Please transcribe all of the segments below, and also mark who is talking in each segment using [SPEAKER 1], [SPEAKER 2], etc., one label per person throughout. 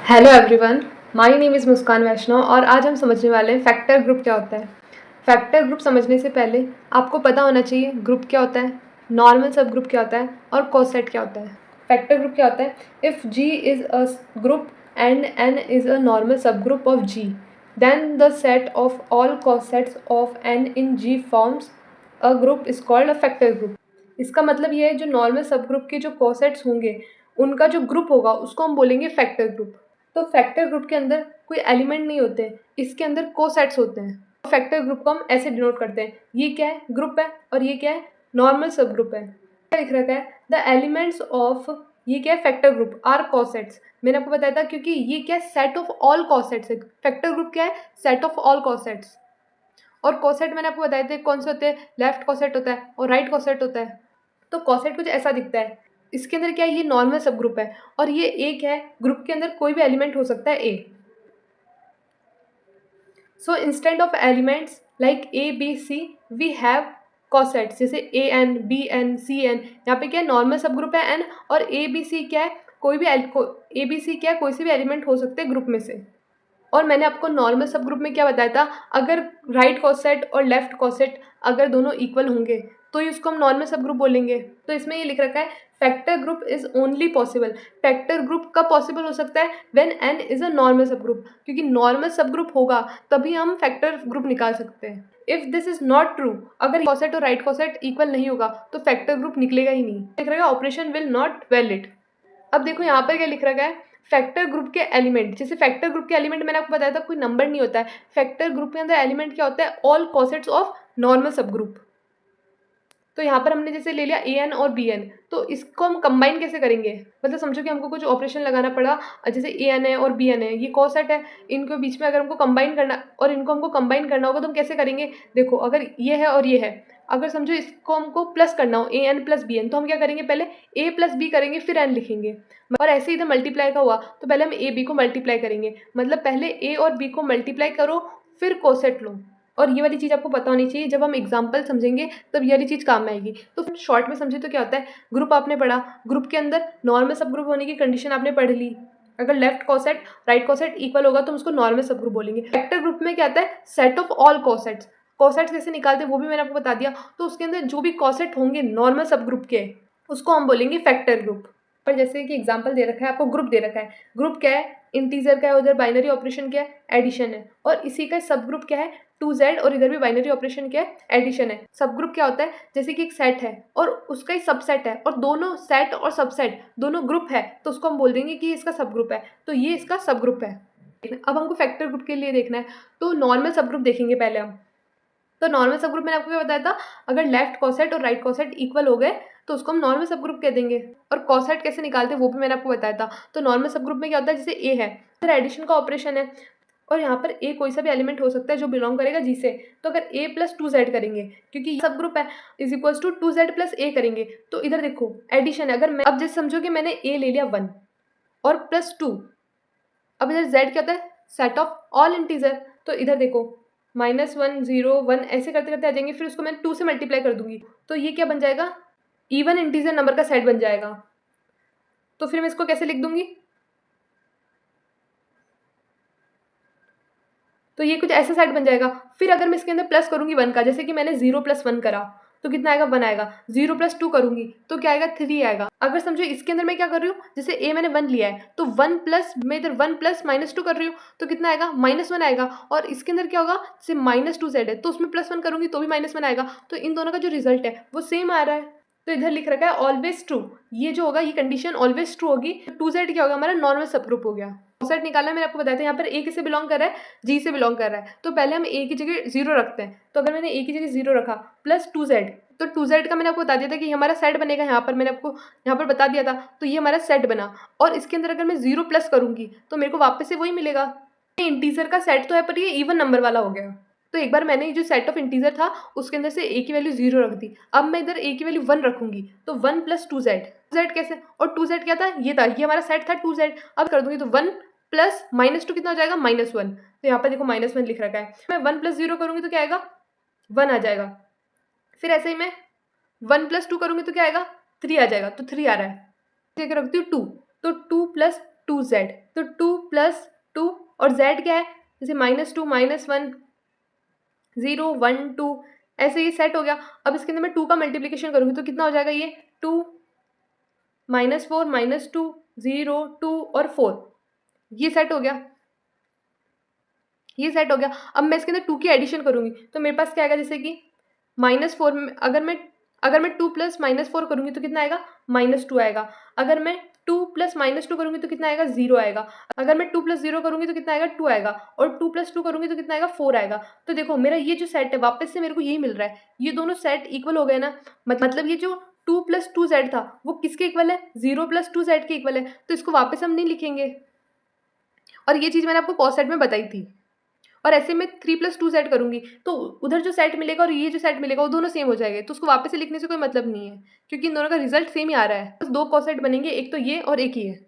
[SPEAKER 1] Hello everyone, my name is Muskan Vaishnav और आज हम समझने वाले हैं फैक्टर ग्रुप क्या होता है। फैक्टर ग्रुप समझने से पहले आपको पता होना चाहिए ग्रुप क्या होता है, नॉर्मल सब ग्रुप क्या होता है और कोसेट क्या होता है। फैक्टर ग्रुप क्या होता है? If G is a group and N is a normal subgroup of G, then the set of all cosets of N in G forms a group is called a factor group। इसका मतलब ये है जो normal सब group के जो cosets होंगे उनका जो ग्रुप होगा उसको हम बोलेंगे फैक्टर ग्रुप। तो फैक्टर ग्रुप के अंदर कोई एलिमेंट नहीं होते, इसके अंदर कोसेट्स होते हैं। फैक्टर ग्रुप को हम ऐसे डिनोट करते हैं, ये क्या है? ग्रुप है और ये क्या है? नॉर्मल सब ग्रुप है। क्या लिख रखा है? द एलिमेंट्स ऑफ, ये क्या है? Factor group are cosets. मैंने आपको बताया था क्योंकि ये क्या है? सेट ऑफ ऑल कोसेट्स है। फैक्टर ग्रुप क्या है? Set of all cosets. और कोसेट मैंने आपको बताए थे कौन से होते हैं, लेफ्ट कोसेट होता है और राइट कोसेट होता है। तो कोसेट कुछ ऐसा दिखता है। इसके अंदर क्या है? ये नॉर्मल सब ग्रुप है और ये एक है, ग्रुप के अंदर कोई भी एलिमेंट हो सकता है a. So instant of elements like a b c we have cosets, जैसे a n b n c n. यहाँ पे क्या है? नॉर्मल सब ग्रुप है एन, और ए बी सी क्या है? कोई भी ए बी सी क्या है? कोई से भी एलिमेंट हो सकते हैं ग्रुप में से। और मैंने आपको नॉर्मल सब ग्रुप में क्या बताया था? अगर राइट कॉसेट और लेफ्ट कॉसेट अगर दोनों इक्वल होंगे तो इसको हम नॉर्मल सब ग्रुप बोलेंगे। तो इसमें ये लिख रखा है factor group is only possible. Factor group कब पॉसिबल हो सकता है? When an is a normal सब ग्रुप, क्योंकि नॉर्मल सब ग्रुप होगा तभी हम फैक्टर ग्रुप निकाल सकते हैं। If this is not true, अगर कॉसेट और राइट कॉसेट इक्वल नहीं होगा तो फैक्टर ग्रुप निकलेगा ही नहीं। लिख रखा है ऑपरेशन विल नॉट वैलिड। अब देखो यहाँ पर क्या लिख रखा है? फैक्टर ग्रुप के एलिमेंट, जैसे फैक्टर ग्रुप के एलिमेंट मैंने आपको बताया था कोई नंबर नहीं होता है। फैक्टर ग्रुप के अंदर एलिमेंट क्या होता है? ऑल कॉसेट्स ऑफ नॉर्मल सब ग्रुप। तो यहाँ पर हमने जैसे ले लिया ए एन और बी एन, तो इसको हम कंबाइन कैसे करेंगे? मतलब समझो कि हमको कुछ ऑपरेशन लगाना पड़ा, जैसे ए एन है और बी एन है, ये कॉसेट है, इनको बीच में अगर हमको कंबाइन करना और इनको हमको कंबाइन करना होगा तो हम कैसे करेंगे? देखो, अगर ये है और ये है, अगर समझो इसको हमको प्लस करना हो A N plus B N, तो हम क्या करेंगे? पहले ए प्लस बी करेंगे फिर एन लिखेंगे। और ऐसे ही इधर मल्टीप्लाई का हुआ तो पहले हम ए बी को मल्टीप्लाई करेंगे, मतलब पहले ए और बी को मल्टीप्लाई करो फिर कोसेट लो। और ये वाली चीज़ आपको पता होनी चाहिए, जब हम एग्जाम्पल समझेंगे तब ये वाली चीज़ काम में आएगी। तो फिर शॉर्ट में समझे तो क्या होता है? ग्रुप आपने पढ़ा, ग्रुप के अंदर नॉर्मल सब ग्रुप होने की कंडीशन आपने पढ़ ली। अगर left coset right coset equal होगा तो हम उसको नॉर्मल सब ग्रुप बोलेंगे। वेक्टर ग्रुप में क्या आता है? Set of all cosets. Cosets कैसे निकालते हैं वो भी मैंने आपको बता दिया। तो उसके अंदर जो भी कोसेट होंगे नॉर्मल सब ग्रुप के, उसको हम बोलेंगे फैक्टर ग्रुप। पर जैसे कि एग्जाम्पल दे रखा है, आपको ग्रुप दे रखा है। ग्रुप क्या है? इंटीजर का है, उधर बाइनरी ऑपरेशन क्या है? एडिशन है। और इसी का सब ग्रुप क्या है? 2z, और इधर भी बाइनरी ऑपरेशन क्या है? एडिशन है। सब ग्रुप क्या होता है? जैसे कि एक सेट है और उसका ही सबसेट है, और दोनों सेट और सबसेट दोनों ग्रुप है, तो उसको हम बोल देंगे कि इसका सब ग्रुप है, तो ये इसका सब ग्रुप है। अब हमको फैक्टर ग्रुप के लिए देखना है, तो नॉर्मल सब ग्रुप देखेंगे पहले हम। तो नॉर्मल सब ग्रुप मैंने आपको क्या बताया था? अगर लेफ्ट कॉसेट और राइट कॉसेट इक्वल हो गए तो उसको हम नॉर्मल सब ग्रुप कह देंगे। और कॉसेट कैसे निकालते हैं वो भी मैंने आपको बताया था। तो नॉर्मल सब ग्रुप में क्या होता है? जैसे ए है, फिर एडिशन का ऑपरेशन है, और यहाँ पर ए कोई सा भी एलिमेंट हो सकता है जो बिलोंग करेगा जी से। तो अगर ए प्लस 2z करेंगे, क्योंकि सब ग्रुप है, is equals to 2z plus a करेंगे, तो इधर देखो एडिशन है। अगर मैं अब जैसे समझो कि मैंने ए ले लिया 1 और प्लस 2, अब इधर z क्या होता है? Set of all integer. तो इधर देखो -1 0 1 ऐसे करते करते आ जाएंगे, फिर उसको मैं 2 से मल्टीप्लाई कर दूंगी, तो ये क्या बन जाएगा? इवन इंटीजर नंबर का सेट बन जाएगा। तो फिर मैं इसको कैसे लिख दूंगी? तो ये कुछ ऐसा सेट बन जाएगा। फिर अगर मैं इसके अंदर प्लस करूंगी 1 का, जैसे कि मैंने 0 + 1 करा, तो कितना आएगा? 1 आएगा। 0 + 2 करूंगी तो क्या आएगा? 3 आएगा। अगर समझो इसके अंदर मैं क्या कर रही हूँ, जैसे ए मैंने 1 लिया है, तो 1 प्लस मैं इधर 1 प्लस -2 कर रही हूँ, तो कितना आएगा? -1 आएगा। और इसके अंदर क्या होगा? जैसे -2z है, तो उसमें +1 करूंगी तो भी -1 आएगा। तो इन दोनों का जो रिजल्ट है वो सेम आ रहा है। तो इधर लिख रखा है ऑलवेज ट्रू। ये जो होगा, ये कंडीशन ऑलवेज ट्रू होगी। 2z क्या होगा? हमारा नॉर्मल सब ग्रुप हो गया। सेट निकालना मैंने आपको बताया था। यहाँ पर ए किससे बिलोंग कर रहा है? जी से बिलोंग कर रहा है। तो पहले हम ए की जगह 0 रखते हैं। तो अगर मैंने ए की जगह 0 रखा प्लस 2z, तो 2z का मैंने आपको बता दिया था कि हमारा सेट बनेगा। यहाँ पर मैंने आपको यहाँ पर बता दिया था, तो ये हमारा सेट बना। और इसके अंदर अगर मैं 0 प्लस करूंगी तो मेरे को वापस से वही मिलेगा। इंटीजर का सेट तो है पर ये इवन नंबर वाला हो गया। तो एक बार मैंने जो सेट ऑफ इंटीजर था उसके अंदर से ए की वैल्यू 0 रख दी। अब मैं इधर ए की वैल्यू 1 रखूंगी, तो 1 + 2z। z कैसे? और 2z क्या था? ये था, ये हमारा सेट था 2z। अब कर दूंगी तो 1 प्लस -2 कितना हो जाएगा? -1। तो यहाँ पर देखो -1 लिख रखा है। मैं 1 + 0 करूंगी तो क्या आएगा? 1 आ जाएगा। फिर ऐसे ही मैं 1 + 2 करूंगी तो क्या आएगा? 3 आ जाएगा। तो 3 आ रहा है। रखती हूँ 2, तो 2 + 2z, तो 2 प्लस 2 और z क्या है, जैसे -2 -1 0 1 2 ऐसे ये सेट हो गया। अब इसके अंदर मैं 2 का मल्टीप्लिकेशन करूँगी तो कितना हो जाएगा ये 2 -4 -2 0 2 और 4, ये सेट हो गया, ये सेट हो गया। अब मैं इसके अंदर 2 की एडिशन करूँगी तो मेरे पास क्या आएगा, जैसे कि -4 में अगर मैं 2 प्लस -4 करूँगी तो कितना आएगा -2 आएगा। अगर मैं 2 प्लस -2 करूँगी तो कितना आएगा 0 आएगा। अगर मैं 2 प्लस 0 करूँगी तो कितना आएगा 2 आएगा और 2 प्लस 2 करूँगी तो कितना आएगा 4 आएगा। तो देखो मेरा ये जो सेट है वापस से मेरे को यही मिल रहा है, ये दोनों सेट इक्वल हो गए ना। मतलब ये जो 2 प्लस 2z था वो किसके इक्वल है, 0 प्लस 2z के इक्वल है। तो इसको वापस हम नहीं लिखेंगे, और ये चीज़ मैंने आपको कॉस सेट में बताई थी। और ऐसे में 3 प्लस 2z करूँगी तो उधर जो सेट मिलेगा और ये जो सेट मिलेगा वो दोनों सेम हो जाएंगे, तो उसको वापस से लिखने से कोई मतलब नहीं है क्योंकि इन दोनों का रिजल्ट सेम ही आ रहा है। बस 2 कॉसेट बनेंगे, एक तो ये और एक ये।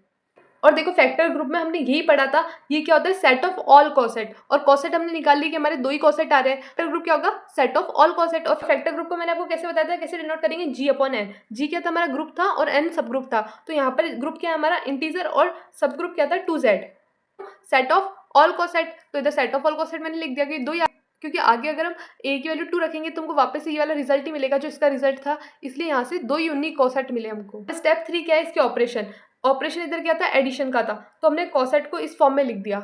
[SPEAKER 1] और देखो फैक्टर ग्रुप में हमने यही पढ़ा था, ये क्या होता है सेट ऑफ ऑल कॉसेट, और कॉसेट हमने निकाल ली कि हमारे 2 ही कॉसेट आ रहे हैं। फैक्टर ग्रुप क्या होगा, सेट ऑफ ऑल कॉसेट। और फैक्टर ग्रुप को मैंने आपको कैसे बताया था, कैसे डिनोट करेंगे, g/n। जी क्या था, हमारा ग्रुप था और n सब ग्रुप था। तो यहाँ पर ग्रुप क्या है हमारा इंटीजर और सब ग्रुप क्या था 2z। सेट ऑफ ऑल कॉसेट, तो इधर सेट ऑफ ऑल कॉसेट मैंने लिख दिया कि 2 क्योंकि आगे अगर हम a की वैल्यू 2 रखेंगे तो हमको वापस से ये वाला रिजल्ट ही मिलेगा जो इसका रिजल्ट था, इसलिए यहाँ से 2 यूनिक कॉसेट मिले हमको। स्टेप 3 क्या है, इसके ऑपरेशन। ऑपरेशन इधर क्या था, एडिशन का था, तो हमने कॉसेट को इस फॉर्म में लिख दिया।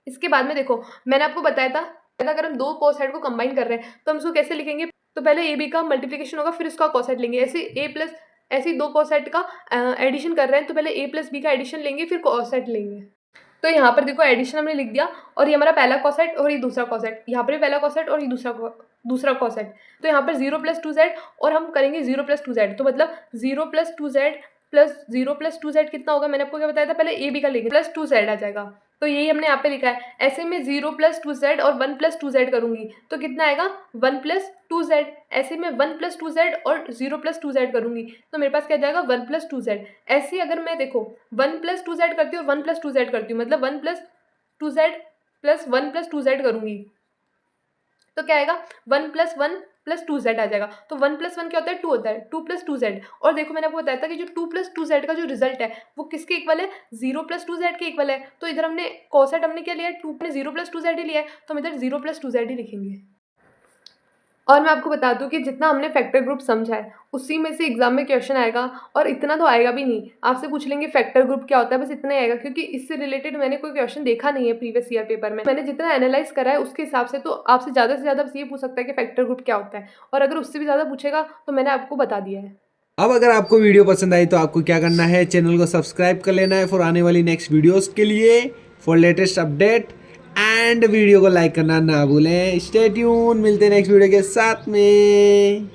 [SPEAKER 1] इसके बाद में देखो मैंने आपको बताया था अगर हम 2 कॉसेट को कंबाइन कर रहे हैं तो हम उसको कैसे लिखेंगे, तो पहले a b का मल्टीप्लिकेशन होगा फिर उसका कॉसेट लेंगे। ऐसे 2 कॉसेट का एडिशन कर रहे हैं तो पहले a प्लस b का एडिशन लेंगे फिर कॉसेट लेंगे। तो यहाँ पर देखो एडिशन हमने लिख दिया, और ये हमारा पहला कॉसेट और ये दूसरा कॉसेट, यहाँ पर पहला कॉसेट और ये दूसरा कॉसेट। तो यहाँ पर 0 प्लस 2z और हम करेंगे 0 प्लस 2z, तो मतलब 0 plus 2z plus 0 plus 2z कितना होगा, मैंने आपको क्या बताया था, पहले a b का लेंगे प्लस 2z आ जाएगा। तो यही हमने यहाँ पे लिखा है। ऐसे में 0 प्लस 2z और 1 प्लस 2z करूँगी तो कितना आएगा 1 प्लस 2z। ऐसे में 1 प्लस 2z और 0 प्लस 2z करूँगी तो मेरे पास क्या जाएगा 1 प्लस 2z। ऐसे अगर मैं देखो 1 प्लस 2z करती हूँ और 1 प्लस 2z करती हूँ, मतलब 1 plus 2z plus 1 plus 2z करूँगी तो क्या आएगा 1 प्लस 1 प्लस 2z आ जाएगा। तो 1 प्लस 1 क्या होता है 2 होता है, 2 प्लस 2z। और देखो मैंने आपको बताया था कि जो 2 प्लस 2z का जो रिजल्ट है वो किसके इक्वल है, 0 प्लस 2z के इक्वल है। तो इधर हमने कॉसेट हमने क्या लिया है, 2 ने 0 प्लस 2z ही लिया है, तो हम इधर 0 प्लस 2z ही लिखेंगे। और मैं आपको बता दूं कि जितना हमने फैक्टर ग्रुप समझा है उसी में से एग्जाम में क्वेश्चन आएगा, और इतना तो आएगा भी नहीं, आपसे पूछ लेंगे फैक्टर ग्रुप क्या होता है, बस इतना ही आएगा क्योंकि इससे रिलेटेड मैंने कोई क्वेश्चन देखा नहीं है प्रीवियस ईयर पेपर में। मैंने जितना एनालाइज करा है उसके हिसाब से तो आपसे ज़्यादा बस ये पूछ सकता है कि फैक्टर ग्रुप क्या होता है, और अगर उससे भी ज़्यादा पूछेगा तो मैंने आपको बता दिया है।
[SPEAKER 2] अब अगर आपको वीडियो पसंद आई तो आपको क्या करना है, चैनल को सब्सक्राइब कर लेना है फॉर आने वाली नेक्स्ट वीडियोस के लिए, for latest update, and video को लाइक करना ना भूलें। स्टे ट्यून, मिलते हैं नेक्स्ट वीडियो के साथ में।